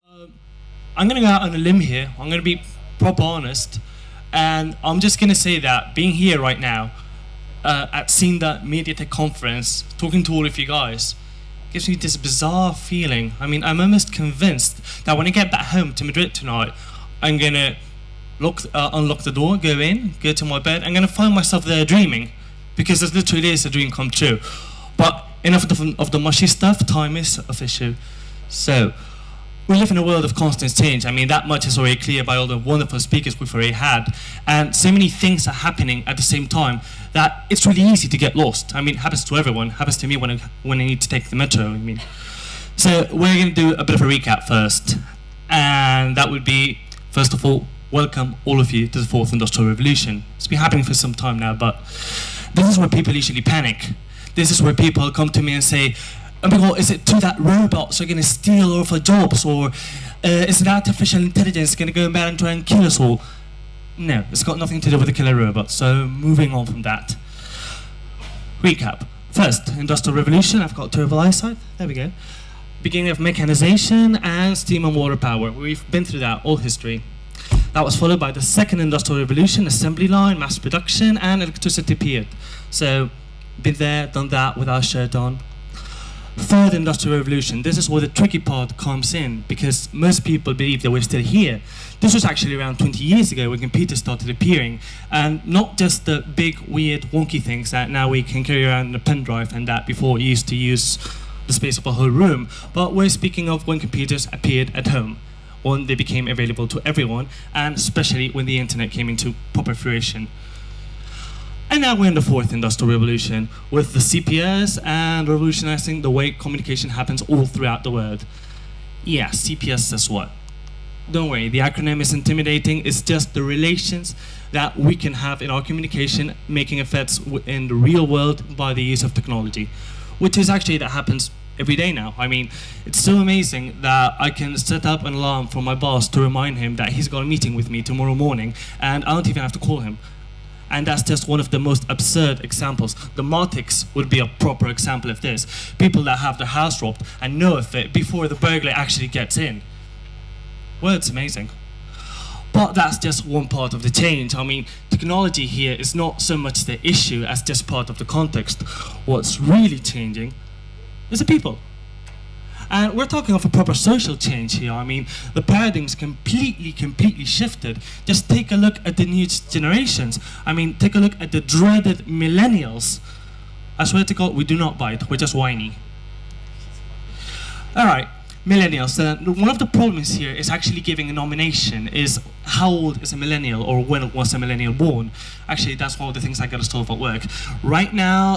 I'm going to go out on a limb here. I'm going to be proper honest. And I'm just going to say that being here right now at seeing that MediaTek conference, talking to all of you guys, gives me this bizarre feeling. I mean, I'm almost convinced that when I get back home to Madrid tonight, I'm going to unlock the door, go in, go to my bed. I'm going to find myself there dreaming, because it literally is a dream come true. But enough of the mushy stuff, time is official. So, we live in a world of constant change. I mean, that much is already clear by all the wonderful speakers we've already had. And so many things are happening at the same time that it's really easy to get lost. I mean, it happens to everyone. It happens to me when I need to take the metro, I mean. So we're going to do a bit of a recap first. And that would be, first of all, welcome all of you to the fourth industrial revolution. It's been happening for some time now, but this is where people usually panic. This is where people come to me and say, oh my God, is it true that robots are going to steal all of our jobs, or is it artificial intelligence going to go back and try and kill us all? No, it's got nothing to do with the killer robots, so moving on from that. Recap. First, Industrial Revolution, I've got turbo eyesight, there we go. Beginning of mechanization and steam and water power. We've been through that, all history. That was followed by the second Industrial Revolution, assembly line, mass production, and electricity appeared. So, been there, done that with our shirt on. Third Industrial Revolution, this is where the tricky part comes in, because most people believe that we're still here. This was actually around 20 years ago when computers started appearing, and not just the big, weird, wonky things that now we can carry around in a pen drive and that before used to use the space of a whole room, but we're speaking of when computers appeared at home, when they became available to everyone, and especially when the internet came into proper fruition. And now we're in the fourth industrial revolution, with the CPS and revolutionizing the way communication happens all throughout the world. Yeah, CPS says what? Don't worry, the acronym is intimidating. It's just the relations that we can have in our communication making effects in the real world by the use of technology, which is actually that happens every day now. I mean, it's so amazing that I can set up an alarm for my boss to remind him that he's got a meeting with me tomorrow morning, and I don't even have to call him. And that's just one of the most absurd examples. The Martics would be a proper example of this. People that have their house robbed and know of it before the burglar actually gets in. Well, it's amazing. But that's just one part of the change. I mean, technology here is not so much the issue as just part of the context. What's really changing is the people. And we're talking of a proper social change here. I mean, the paradigm's completely shifted. Just take a look at the new generations. I mean, take a look at the dreaded millennials. I swear to God, we do not bite, we're just whiny. All right, millennials. One of the problems here is actually giving a nomination, is how old is a millennial, or when was a millennial born? Actually, that's one of the things I gotta solve at work. Right now,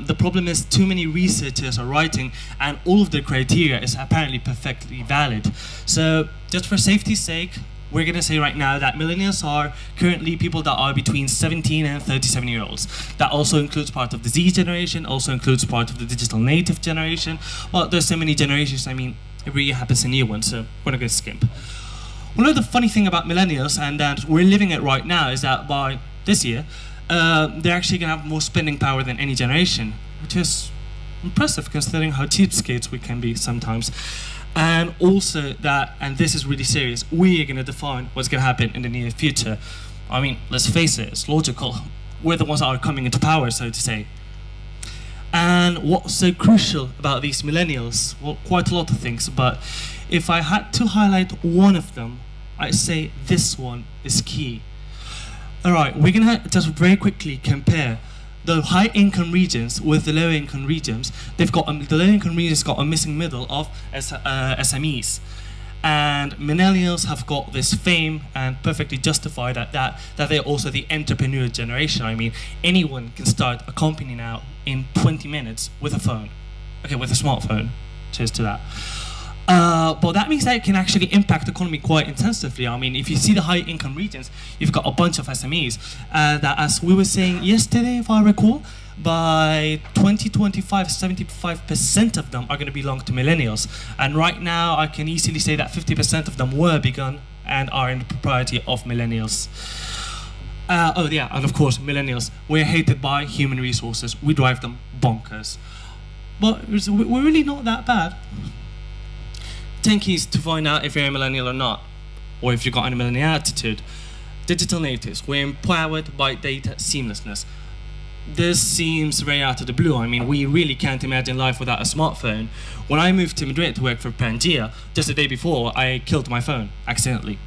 the problem is too many researchers are writing, and all of the criteria is apparently perfectly valid. So, just for safety's sake, we're gonna say right now that millennials are currently people that are between 17 and 37-year-olds. That also includes part of the Z generation, also includes part of the digital native generation. Well, there's so many generations, I mean, every year happens a new one, so we're not gonna skimp. One of the funny thing about millennials, and that we're living it right now, is that by this year, they're actually gonna have more spending power than any generation, which is impressive considering how cheapskates we can be sometimes. And also that, and this is really serious, we are gonna define what's gonna happen in the near future. I mean, let's face it, it's logical. We're the ones that are coming into power, so to say. And what's so crucial about these millennials? Well, quite a lot of things, but if I had to highlight one of them, I'd say this one is key. All right, we're gonna just very quickly compare the high-income regions with the low-income regions. They've got the low-income regions got a missing middle of SMEs, and millennials have got this fame and perfectly justified at that they're also the entrepreneur generation. I mean, anyone can start a company now in 20 minutes with a phone. Okay, with a smartphone. Cheers to that. But that means that it can actually impact the economy quite intensively. I mean, if you see the high-income regions, you've got a bunch of SMEs that, as we were saying yesterday, if I recall, by 2025, 75% of them are going to belong to millennials. And right now, I can easily say that 50% of them were begun and are in the propriety of millennials. Oh yeah, and of course, millennials. We're hated by human resources. We drive them bonkers. But we're really not that bad. 10 keys to find out if you're a millennial or not, or if you've got any millennial attitude. Digital natives, we're empowered by data seamlessness. This seems very out of the blue. I mean, we really can't imagine life without a smartphone. When I moved to Madrid to work for Pangea, just the day before, I killed my phone accidentally.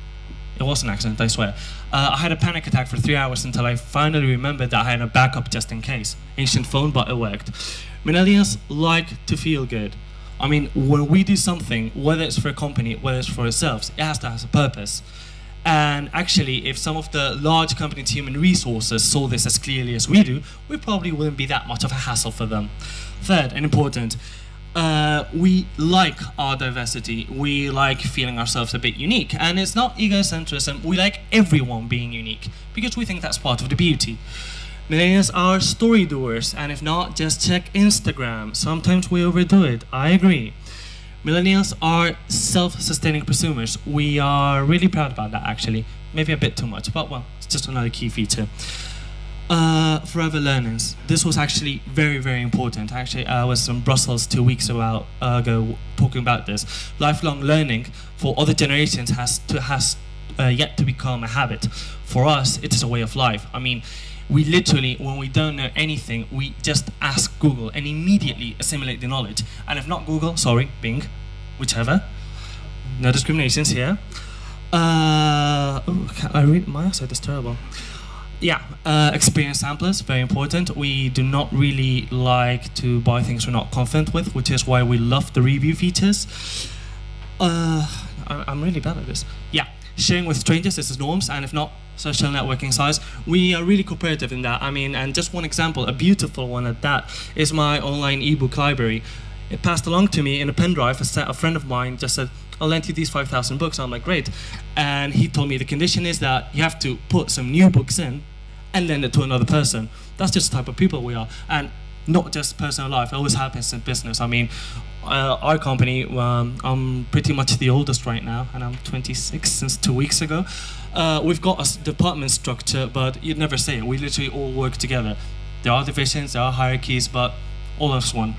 It was an accident, I swear. I had a panic attack for 3 hours until I finally remembered that I had a backup just in case. Ancient phone, but it worked. Millennials like to feel good. I mean, when we do something, whether it's for a company, whether it's for ourselves, it has to have a purpose. And actually, if some of the large companies' human resources saw this as clearly as we do, we probably wouldn't be that much of a hassle for them. Third, and important, we like our diversity. We like feeling ourselves a bit unique. And it's not egocentrism. We like everyone being unique because we think that's part of the beauty. Millennials are story doers, and if not, just check Instagram. Sometimes we overdo it, I agree. Millennials are self-sustaining consumers. We are really proud about that, actually. Maybe a bit too much, but well, it's just another key feature. Forever learners. This was actually very, very important. Actually, I was in Brussels 2 weeks ago talking about this. Lifelong learning for other generations has yet to become a habit. For us, it is a way of life. I mean, we literally, when we don't know anything, we just ask Google and immediately assimilate the knowledge. And if not Google, sorry, Bing, whichever. No discriminations here. I read my eyesight is terrible. Yeah, experience samplers, very important. We do not really like to buy things we're not confident with, which is why we love the review features. I'm really bad at this. Yeah, sharing with strangers is the norms, and if not, social networking sites. We are really cooperative in that. I mean, and just one example, a beautiful one at that, is my online ebook library. It passed along to me in a pen drive. A friend of mine just said, I'll lend you these 5,000 books. I'm like, great. And he told me the condition is that you have to put some new books in and lend it to another person. That's just the type of people we are. And not just personal life, it always happens in business. I mean, our company, I'm pretty much the oldest right now, and I'm 26 since 2 weeks ago. We've got a department structure, but you'd never say it. We literally all work together. There are divisions, there are hierarchies, but all of us one.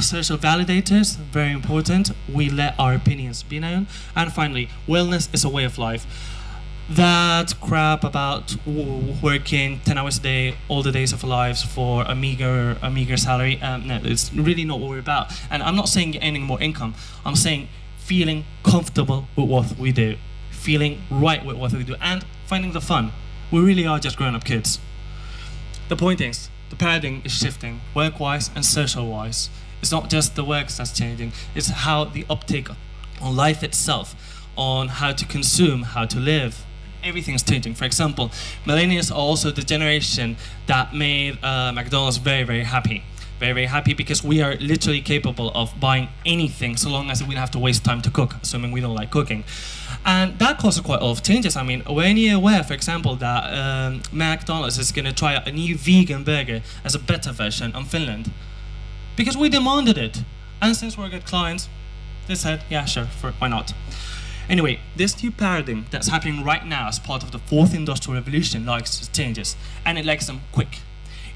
Social validators, very important. We let our opinions be known. And finally, wellness is a way of life. That crap about working 10 hours a day, all the days of our lives for a meager salary, no, it's really not what we're about. And I'm not saying earning more income. I'm saying feeling comfortable with what we do, feeling right with what we do, and finding the fun. We really are just grown-up kids. The point is, the paradigm is shifting, work-wise and social-wise. It's not just the work that's changing, it's how the uptake on life itself, on how to consume, how to live. Everything is changing. For example, millennials are also the generation that made McDonald's very, very happy. Very, very happy because we are literally capable of buying anything so long as we don't have to waste time to cook, assuming we don't like cooking. And that causes quite a lot of changes. I mean, were you aware, for example, that McDonald's is going to try a new vegan burger as a beta version in Finland? Because we demanded it. And since we're good clients, they said, yeah, sure, why not? Anyway, this new paradigm that's happening right now as part of the fourth industrial revolution likes changes, and it likes them quick.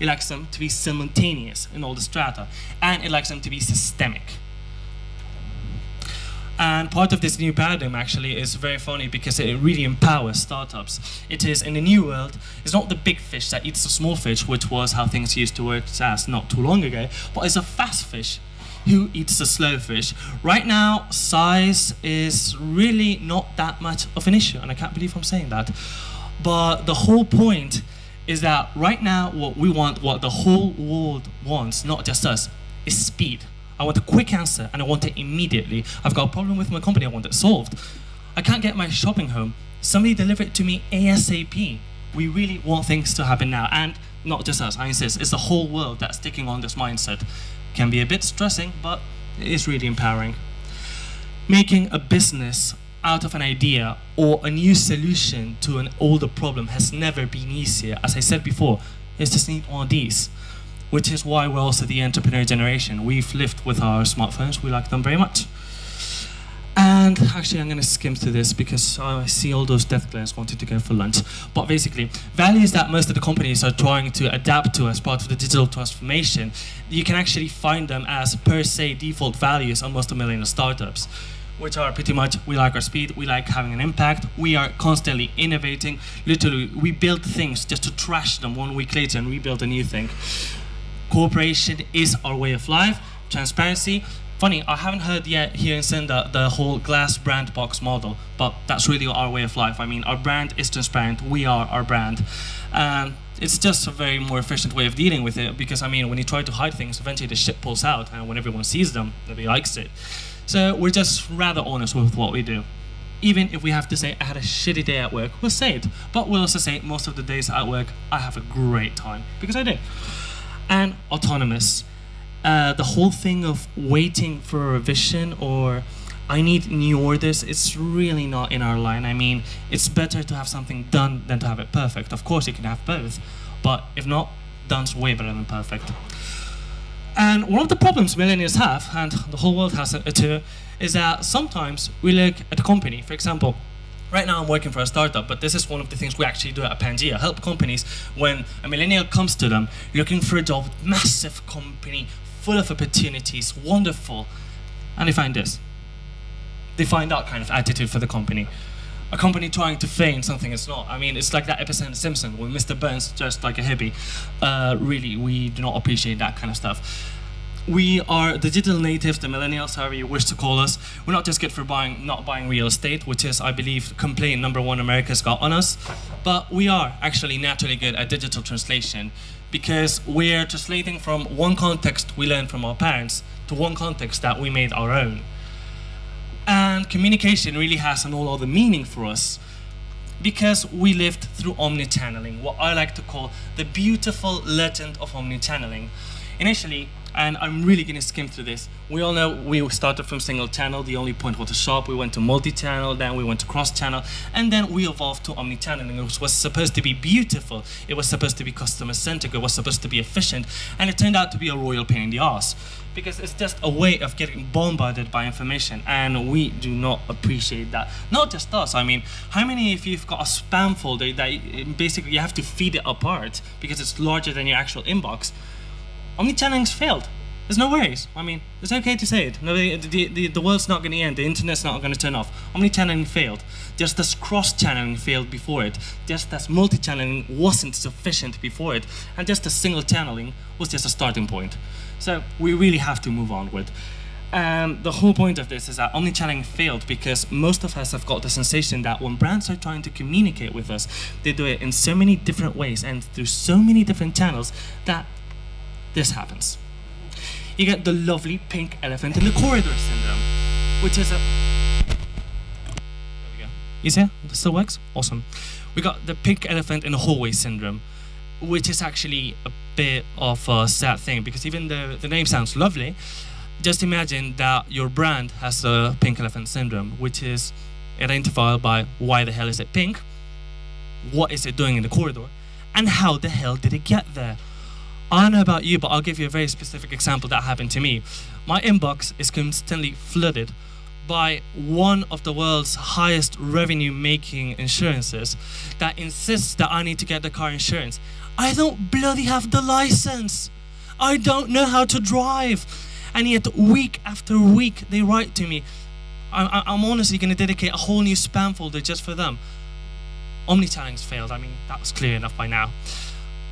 It likes them to be simultaneous in all the strata, and it likes them to be systemic. And part of this new paradigm actually is very funny because it really empowers startups. It is, in the new world, it's not the big fish that eats the small fish, which was how things used to work as not too long ago, but it's a fast fish who eats the slow fish. Right now, size is really not that much of an issue, and I can't believe I'm saying that. But the whole point is that right now, what we want, what the whole world wants, not just us, is speed. I want a quick answer, and I want it immediately. I've got a problem with my company, I want it solved. I can't get my shopping home. Somebody deliver it to me ASAP. We really want things to happen now, and not just us, I insist, it's the whole world that's taking on this mindset. Can be a bit stressing, but it is really empowering. Making a business out of an idea or a new solution to an older problem has never been easier. As I said before, it's just need one of these, which is why we're also the entrepreneur generation. We've lived with our smartphones, we like them very much. And And actually, I'm going to skim through this because I see all those death glares wanting to go for lunch. But basically, values that most of the companies are trying to adapt to as part of the digital transformation, you can actually find them as per se default values on most of millennial startups, which are pretty much, we like our speed, we like having an impact, we are constantly innovating. Literally, we build things just to trash them 1 week later and rebuild a new thing. Cooperation is our way of life. Transparency. Funny, I haven't heard yet here in Senda the whole glass brand box model, but that's really our way of life. I mean, our brand is transparent, we are our brand. It's just a very more efficient way of dealing with it, because I mean, when you try to hide things, eventually the shit pulls out, and when everyone sees them, nobody likes it. So we're just rather honest with what we do. Even if we have to say, I had a shitty day at work, we'll say it. But we'll also say, most of the days at work, I have a great time, because I do. And autonomous. The whole thing of waiting for a revision or I need new orders, it's really not in our line. I mean, it's better to have something done than to have it perfect. Of course, you can have both, but if not, done's way better than perfect. And one of the problems millennials have, and the whole world has it too, is that sometimes we look at a company, for example, right now I'm working for a startup, but this is one of the things we actually do at Pangea, help companies when a millennial comes to them looking for a job, massive company, full of opportunities, wonderful, and they find this. They find that kind of attitude for the company. A company trying to feign something it's not. I mean, it's like that episode of Simpsons when Mr. Burns dressed like a hippie. Really, we do not appreciate that kind of stuff. We are digital natives, the millennials, however you wish to call us. We're not just good for not buying real estate, which is, I believe, complaint number one America's got on us, but we are actually naturally good at digital translation, because we're translating from one context we learned from our parents to one context that we made our own. And communication really has an all other meaning for us, because we lived through omnichanneling, what I like to call the beautiful legend of omnichanneling. Initially, and I'm really going to skim through this, we all know we started from single channel, the only point was to shop, we went to multi-channel, then we went to cross-channel, and then we evolved to omnichanneling, which was supposed to be beautiful, it was supposed to be customer-centric, it was supposed to be efficient, and it turned out to be a royal pain in the ass, because it's just a way of getting bombarded by information, and we do not appreciate that. Not just us, I mean, how many of you've got a spam folder that basically you have to feed it apart because it's larger than your actual inbox? Omnichanneling's failed. There's no worries. I mean, it's okay to say it. No, the world's not going to end. The internet's not going to turn off. Omnichanneling failed. Just as cross-channeling failed before it. Just as multi-channeling wasn't sufficient before it. And just as single channeling was just a starting point. So we really have to move onward. And the whole point of this is that omnichanneling failed because most of us have got the sensation that when brands are trying to communicate with us, they do it in so many different ways and through so many different channels that this happens. You get the lovely pink elephant in the corridor syndrome, which is a... There we go. You see? This still works? Awesome. We got the pink elephant in the hallway syndrome, which is actually a bit of a sad thing, because even though the name sounds lovely, just imagine that your brand has the pink elephant syndrome, which is identified by why the hell is it pink, what is it doing in the corridor, and how the hell did it get there? I don't know about you, but I'll give you a very specific example that happened to me. My inbox is constantly flooded by one of the world's highest revenue-making insurances that insists that I need to get the car insurance. I don't bloody have the license. I don't know how to drive. And yet, week after week, they write to me. I'm honestly going to dedicate a whole new spam folder just for them. Omnichanneling's failed. I mean, that was clear enough by now.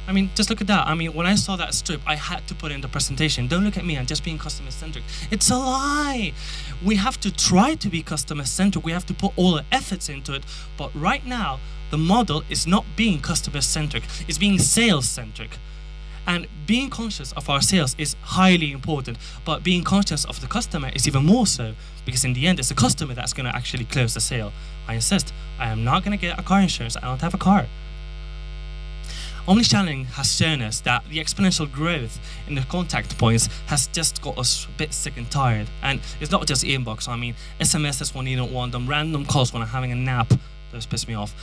I mean, just look at that. I mean, when I saw that strip, I had to put in the presentation. Don't look at me, I'm just being customer-centric. It's a lie. We have to try to be customer-centric. We have to put all the efforts into it. But right now, the model is not being customer-centric. It's being sales-centric. And being conscious of our sales is highly important. But being conscious of the customer is even more so. Because in the end, it's the customer that's going to actually close the sale. I insist, I am not going to get a car insurance. I don't have a car. Omnichanneling has shown us that the exponential growth in the contact points has just got us a bit sick and tired. And it's not just inbox. I mean, SMSs when you don't want them, random calls when I'm having a nap. Those piss me off.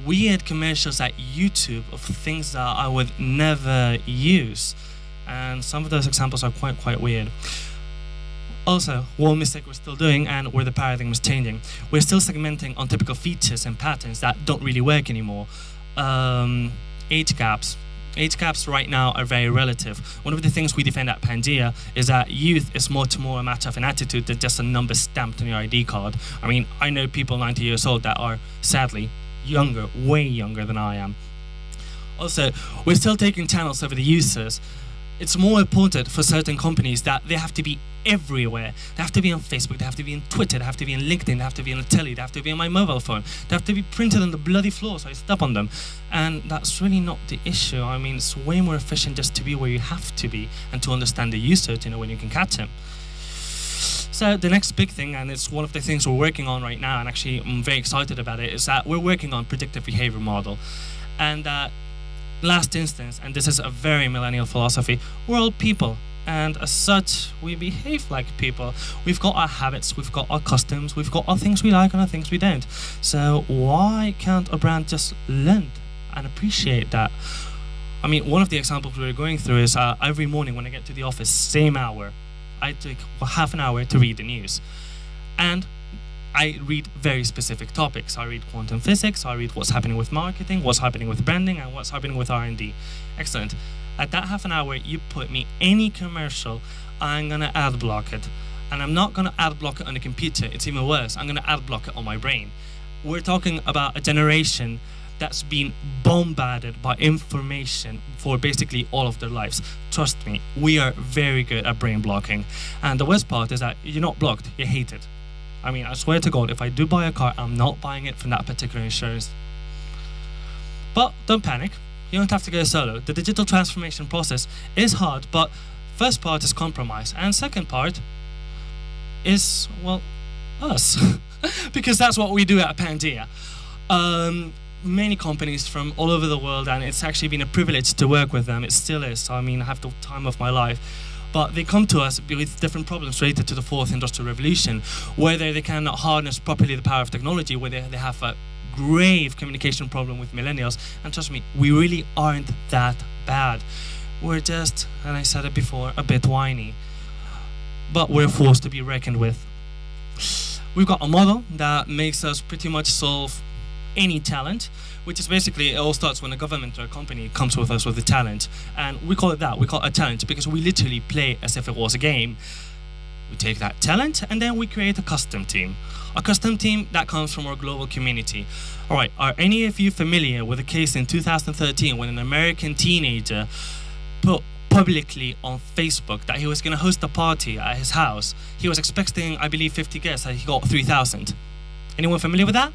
Weird commercials at YouTube of things that I would never use. And some of those examples are quite weird. Also, one mistake we're still doing, and where the paradigm is changing, we're still segmenting on typical features and patterns that don't really work anymore. Age gaps. Age gaps right now are very relative. One of the things we defend at Pangea is that youth is much more a matter of an attitude than just a number stamped on your ID card. I mean, I know people 90 years old that are sadly younger, way younger than I am. Also, we're still taking channels over the users. It's more important for certain companies that they have to be everywhere. They have to be on Facebook, they have to be on Twitter, they have to be on LinkedIn, they have to be on the telly, they have to be on my mobile phone, they have to be printed on the bloody floor so I step on them. And that's really not the issue. I mean, it's way more efficient just to be where you have to be and to understand the user to know when you can catch him. So the next big thing, and it's one of the things we're working on right now, and actually I'm very excited about it, is that we're working on predictive behavior model. And last instance, and this is a very millennial philosophy, we're all people, and as such we behave like people. We've got our habits, we've got our customs, we've got our things we like and our things we don't. So why can't a brand just learn and appreciate that? I mean, one of the examples we're going through is every morning when I get to the office, same hour, I take half an hour to read the news, and I read very specific topics. I read quantum physics, I read what's happening with marketing, what's happening with branding, and what's happening with R&D. Excellent. At that half an hour, you put me any commercial, I'm gonna ad block it. And I'm not gonna ad block it on the computer, it's even worse, I'm gonna ad block it on my brain. We're talking about a generation that's been bombarded by information for basically all of their lives. Trust me, we are very good at brain blocking. And the worst part is that you're not blocked, you hate it. I mean, I swear to God, if I do buy a car, I'm not buying it from that particular insurance. But don't panic. You don't have to go solo. The digital transformation process is hard, but first part is compromise. And second part is, well, us. Because that's what we do at Pangea. Many companies from all over the world, and it's actually been a privilege to work with them. It still is. I mean, I have the time of my life. But they come to us with different problems related to the fourth industrial revolution, whether they cannot harness properly the power of technology, whether they have a grave communication problem with millennials. And trust me, we really aren't that bad. We're just, and I said it before, a bit whiny. But we're forced to be reckoned with. We've got a model that makes us pretty much solve any challenge, which is basically, it all starts when a government or a company comes with us with a challenge. And we call it that, we call it a challenge, because we literally play as if it was a game. We take that challenge and then we create a custom team. A custom team that comes from our global community. Alright, are any of you familiar with a case in 2013 when an American teenager put publicly on Facebook that he was going to host a party at his house? He was expecting, I believe, 50 guests, and he got 3,000. Anyone familiar with that?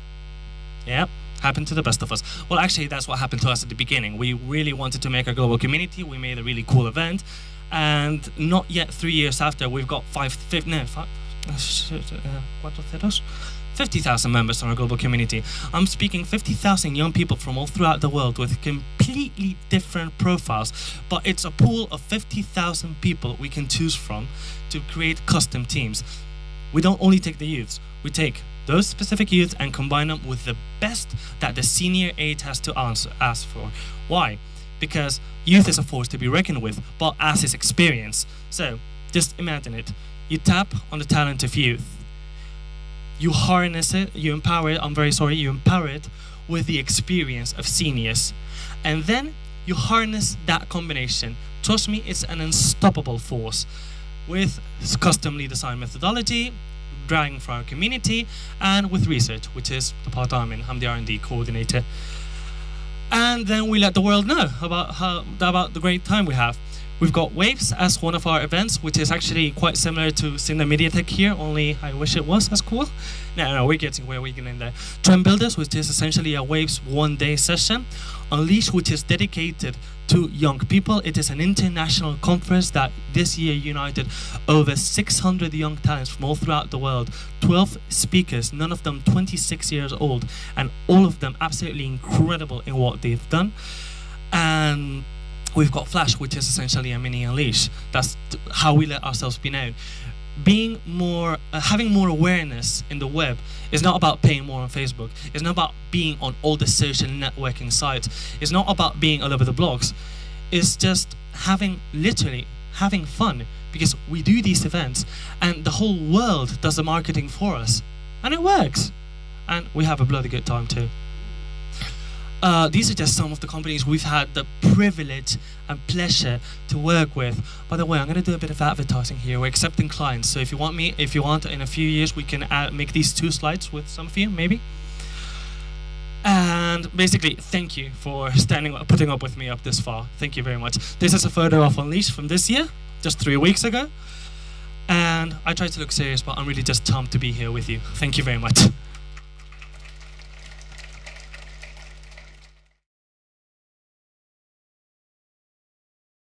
Yeah, happened to the best of us. Well, actually, that's what happened to us at the beginning. We really wanted to make a global community. We made a really cool event. And not yet 3 years after, we've got 50,000 members on our global community. I'm speaking 50,000 young people from all throughout the world with completely different profiles. But it's a pool of 50,000 people we can choose from to create custom teams. We don't only take the youths, we take those specific youths and combine them with the best that the senior age has to ask for. Why? Because youth is a force to be reckoned with, but as is experience. So just imagine it. You tap on the talent of youth. You harness it, you empower it, you empower it with the experience of seniors. And then you harness that combination. Trust me, it's an unstoppable force with customly designed methodology, driving for our community, and with research, which is the part I'm in. I'm the R&D coordinator. And then we let the world know about the great time we have. We've got Waves as one of our events, which is actually quite similar to Cinder Mediatek here, only I wish it was as cool. No, we're getting in there. Trend Builders, which is essentially a Waves one-day session. Unleash, which is dedicated to young people. It is an international conference that this year united over 600 young talents from all throughout the world. 12 speakers, none of them 26 years old, and all of them absolutely incredible in what they've done. And we've got Flash, which is essentially a mini Unleash. That's how we let ourselves be known. Being more, having more awareness in the web is not about paying more on Facebook. It's not about being on all the social networking sites. It's not about being all over the blogs. It's just literally having fun because we do these events and the whole world does the marketing for us. And it works. And we have a bloody good time too. These are just some of the companies we've had the privilege and pleasure to work with. By the way, I'm going to do a bit of advertising here. We're accepting clients, so if you want in a few years, we can make these 2 slides with some of you, maybe. And basically, thank you for putting up with me up this far. Thank you very much. This is a photo of Unleash from this year, just 3 weeks ago. And I tried to look serious, but I'm really just pumped to be here with you. Thank you very much.